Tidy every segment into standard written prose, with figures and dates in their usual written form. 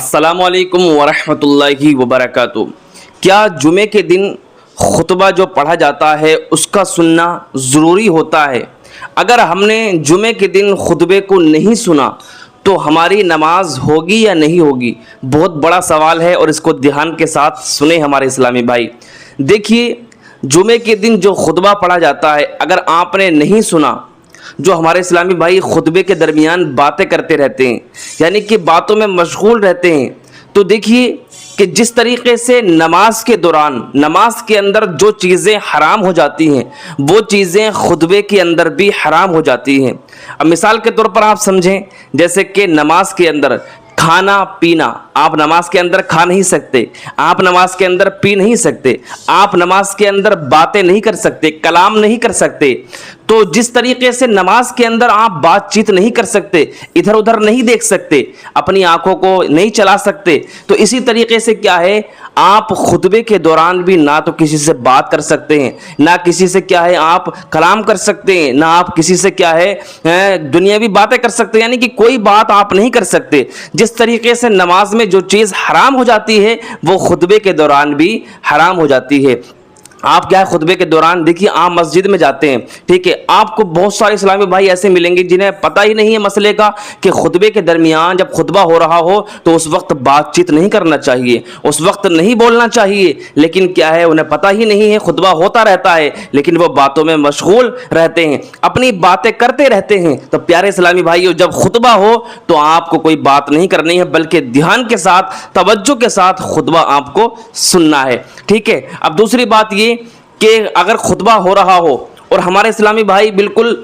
अस्सलामु अलैकुम वरहमतुल्लाहि वबरकातुहू। क्या जुमे के दिन खुतबा जो पढ़ा जाता है उसका सुनना ज़रूरी होता है? अगर हमने जुमे के दिन खुतबे को नहीं सुना तो हमारी नमाज होगी या नहीं होगी? बहुत बड़ा सवाल है और इसको ध्यान के साथ सुने हमारे इस्लामी भाई। देखिए, जुमे के दिन जो खुतबा पढ़ा जाता है अगर आपने नहीं सुना, जो हमारे इस्लामी भाई खुतबे के दरमियान बातें करते रहते हैं, यानी कि बातों में मशगूल रहते हैं, तो देखिए कि जिस तरीके से नमाज के दौरान नमाज के अंदर जो चीज़ें हराम हो जाती हैं वो चीज़ें खुतबे के अंदर भी हराम हो जाती हैं। अब मिसाल के तौर पर आप समझें, जैसे कि नमाज के अंदर खाना पीना, आप नमाज के अंदर खा नहीं सकते, आप नमाज के अंदर पी नहीं सकते, आप नमाज के अंदर बातें नहीं कर सकते, कलाम नहीं कर सकते। तो जिस तरीके से नमाज के अंदर आप बातचीत नहीं कर सकते, इधर उधर नहीं देख सकते, अपनी आंखों को नहीं चला सकते, तो इसी तरीके से क्या है, आप खुतबे के दौरान भी ना तो किसी से बात कर सकते हैं, ना किसी से क्या है आप कलाम कर सकते हैं, ना आप किसी से क्या है दुनियावी बातें कर सकते हैं, यानी कि कोई बात आप नहीं कर सकते। जिस तरीके से नमाज में जो चीज़ हराम हो जाती है वो खुतबे के दौरान भी हराम हो जाती है। आप क्या है खुतबे के दौरान, देखिए आप मस्जिद में जाते हैं, ठीक है, आपको बहुत सारे इस्लामी भाई ऐसे मिलेंगे जिन्हें पता ही नहीं है मसले का कि खुतबे के दरमियान जब खुतबा हो रहा हो तो उस वक्त बातचीत नहीं करना चाहिए, उस वक्त नहीं बोलना चाहिए। लेकिन क्या है, उन्हें पता ही नहीं है, खुतबा होता रहता है लेकिन वो बातों में मशगूल रहते हैं, अपनी बातें करते रहते हैं। तो प्यारे इस्लामी भाइयों, जब खुतबा हो तो आपको कोई बात नहीं करनी है, बल्कि ध्यान के साथ तवज्जो के साथ खुतबा आपको सुनना है, ठीक है। अब दूसरी बात ये कि अगर खुतबा हो रहा हो और हमारे इस्लामी भाई, बिल्कुल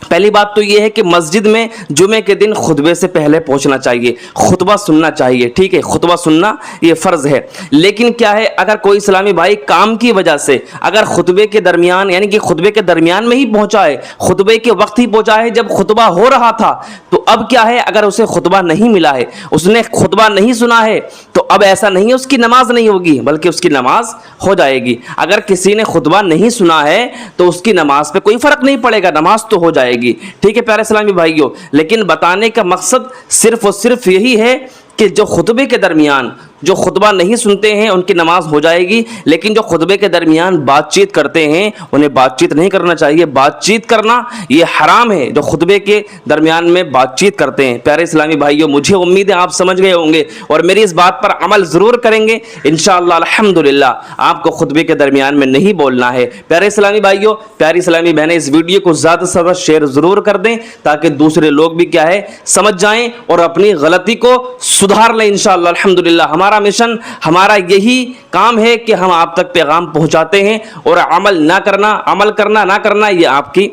पहली बात तो ये है कि मस्जिद में जुमे के दिन खुतबे से पहले पहुंचना चाहिए, खुतबा सुनना चाहिए, ठीक है, खुतबा सुनना ये फ़र्ज़ है। लेकिन क्या है, अगर कोई इस्लामी भाई काम की वजह से अगर खुतबे के दरमियान, यानी कि खुतबे के दरमियान में ही पहुंचा है, खुतबे के वक्त ही पहुंचा है जब खुतबा हो रहा था, तो अब क्या है, अगर उसे खुतबा नहीं मिला है, उसने खुतबा नहीं सुना है, तो अब ऐसा नहीं है उसकी नमाज नहीं होगी, बल्कि उसकी नमाज हो जाएगी। अगर किसी ने खुतबा नहीं सुना है तो उसकी नमाज पे कोई फ़र्क नहीं पड़ेगा, नमाज तो हो जाएगी, ठीक है प्यारे इस्लामी भाइयों। लेकिन बताने का मकसद सिर्फ और सिर्फ यही है कि जो खुतबे के दरमियान जो खुतबा नहीं सुनते हैं उनकी नमाज हो जाएगी, लेकिन जो खुतबे के दरमियान बातचीत करते हैं उन्हें बातचीत नहीं करना चाहिए। बातचीत करना ये हराम है, जो खुतबे के दरमियान में बातचीत करते हैं। प्यारे इस्लामी भाइयों, मुझे उम्मीद है आप समझ गए होंगे और मेरी इस बात पर अमल ज़रूर करेंगे इंशाअल्लाह। अल्हम्दुलिल्लाह, आपको खुतबे के दरमियान में नहीं बोलना है। प्यारे इस्लामी भाइयों, प्यारी इस्लामी बहनें, इस वीडियो को ज़्यादा से ज़्यादा शेयर ज़रूर कर दें ताकि दूसरे लोग भी क्या है समझ जाएँ और अपनी गलती को सुधार लें इंशाअल्लाह। अल्हम्दुलिल्लाह, हमारा मिशन, हमारा यही काम है कि हम आप तक पैगाम पहुंचाते हैं और अमल करना ना करना ये आपकी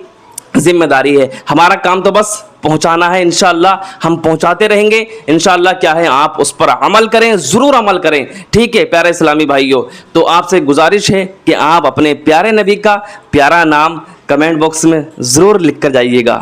जिम्मेदारी है। हमारा काम तो बस पहुंचाना है, इंशाअल्लाह हम पहुंचाते रहेंगे इंशाअल्लाह। क्या है, आप उस पर अमल करें, ज़रूर अमल करें, ठीक है प्यारे इस्लामी भाइयों। तो आपसे गुजारिश है कि आप अपने प्यारे नबी का प्यारा नाम कमेंट बॉक्स में ज़रूर लिख कर जाइएगा।